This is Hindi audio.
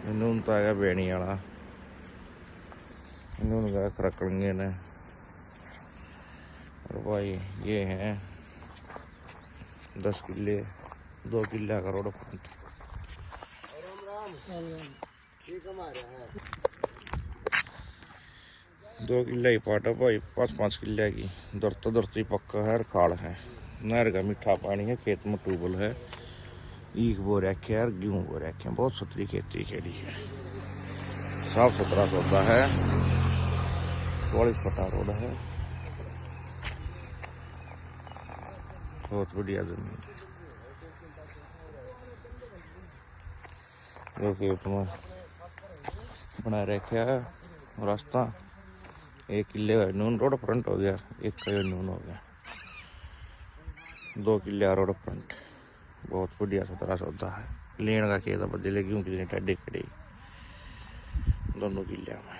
नून तो है बेणी वाला, नून का खरकड़े ने। और भाई ये है 10 किले 2 किले का रोड फ्रंट। 2 किले ही पाटा भाई, 5-5 किले की दरता दरती पक्का है, खाड़ है, नहर का मीठा पानी है, खेत में ट्यूबवेल है, ईख बो रखे है, गेहूं बो रखे हैं, बहुत सतरी खेती खेड़ी है, साफ सुथरा सौदा है, 44 फटा रोड है, बहुत बढ़िया जमीन। जो खेत में बना रखा है रास्ता, 1 किले नून रोड फ्रंट हो गया, 1 किले नून हो गया, 2 किले रोड फ्रंट, बहुत बढ़िया सतरा सौदा है। लेन का खेत बदले गेहूं की टेडी खड़ी दोनों किले में।